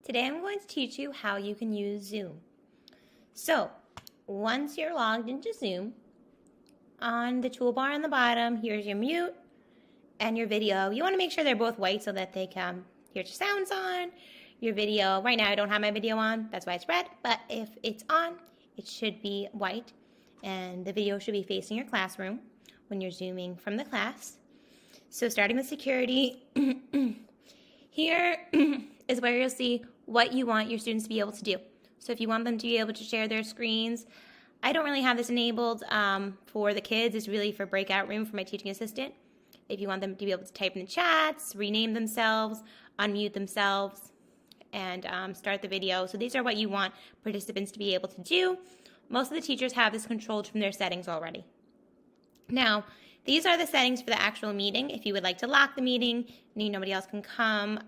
Today I'm going to teach you how you can use Zoom. So, once you're logged into Zoom, on the toolbar on the bottom, here's your mute and your video. You want to make sure they're both white so that they can hear your sounds on. Your video, right now I don't have my video on, that's why it's red, but if it's on, it should be white, and the video should be facing your classroom when you're Zooming from the class. So starting with security, here is where you'll see what you want your students to be able to do. So if you want them to be able to share their screens, I don't really have this enabled for the kids. It's really for breakout room for my teaching assistant. If you want them to be able to type in the chats, rename themselves, unmute themselves, and start the video. So these are what you want participants to be able to do. Most of the teachers have this controlled from their settings already. Now, these are the settings for the actual meeting. If you would like to lock the meeting, nobody else can come.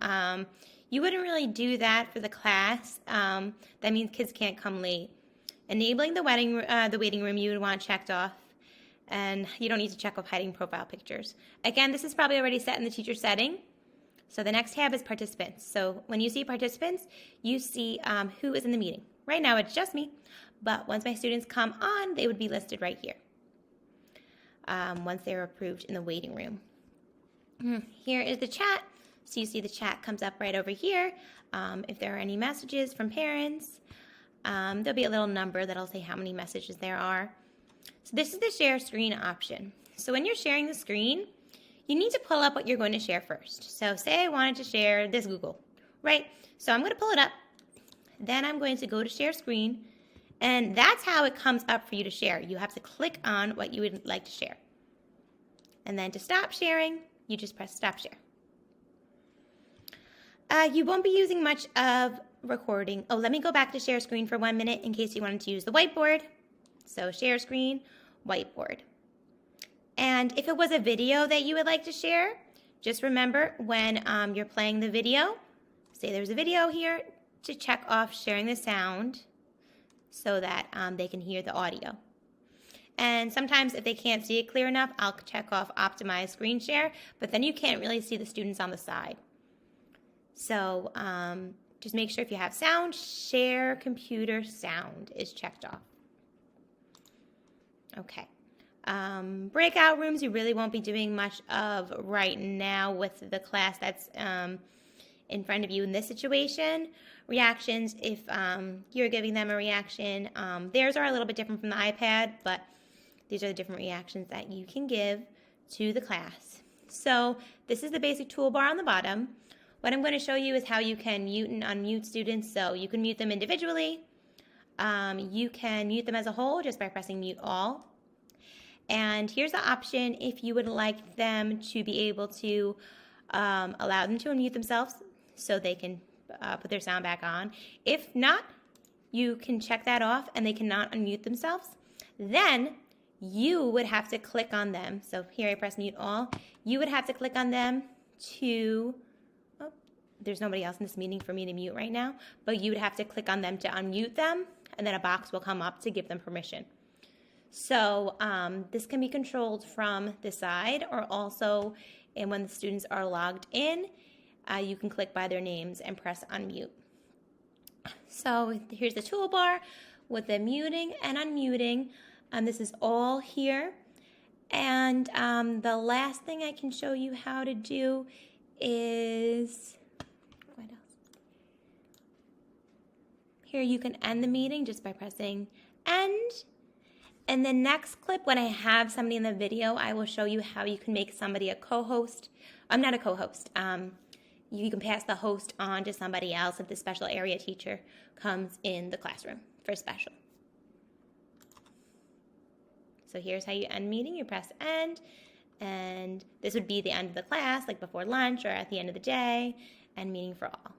You wouldn't really do that for the class. That means kids can't come late. Enabling the waiting room, you would want checked off. And you don't need to check off hiding profile pictures. Again, this is probably already set in the teacher setting. So the next tab is participants. So when you see participants, you see who is in the meeting. Right now it's just me, but once my students come on, they would be listed right here. Once they're approved in the waiting room. Here is the chat. So you see the chat comes up right over here. If there are any messages from parents, there'll be a little number that'll say how many messages there are. So this is the share screen option. So when you're sharing the screen, you need to pull up what you're going to share first. So say I wanted to share this Google, right? So I'm going to pull it up. Then I'm going to go to share screen. And that's how it comes up for you to share. You have to click on what you would like to share. And then to stop sharing, you just press stop share. You won't be using much of recording. Oh, let me go back to share screen for 1 minute in case you wanted to use the whiteboard. So share screen, whiteboard. And if it was a video that you would like to share, just remember when you're playing the video, say there's a video here, to check off sharing the sound so that they can hear the audio. And sometimes if they can't see it clear enough, I'll check off optimize screen share, but then you can't really see the students on the side. So just make sure if you have sound, share computer sound is checked off. Okay. Breakout rooms you really won't be doing much of right now with the class that's in front of you in this situation. Reactions, if you're giving them a reaction, theirs are a little bit different from the iPad, but these are the different reactions that you can give to the class. So this is the basic toolbar on the bottom. What I'm going to show you is how you can mute and unmute students. So you can mute them individually. You can mute them as a whole just by pressing mute all. And here's the option if you would like them to be able to allow them to unmute themselves so they can put their sound back on. If not, you can check that off and they cannot unmute themselves. Then you would have to click on them. So here I press mute all. You would have to click on them to, oh, there's nobody else in this meeting for me to mute right now, but you would have to click on them to unmute them, and then a box will come up to give them permission. So this can be controlled from the side, or also, and when the students are logged in, you can click by their names and press unmute. So here's the toolbar with the muting and unmuting. This is all here. And the last thing I can show you how to do is, what else? Here you can end the meeting just by pressing end. In the next clip, when I have somebody in the video, I will show you how you can make somebody a co-host. I'm not a co-host. You can pass the host on to somebody else if the special area teacher comes in the classroom for special. So here's how you end meeting. You press end, and this would be the end of the class, like before lunch or at the end of the day, end meeting for all.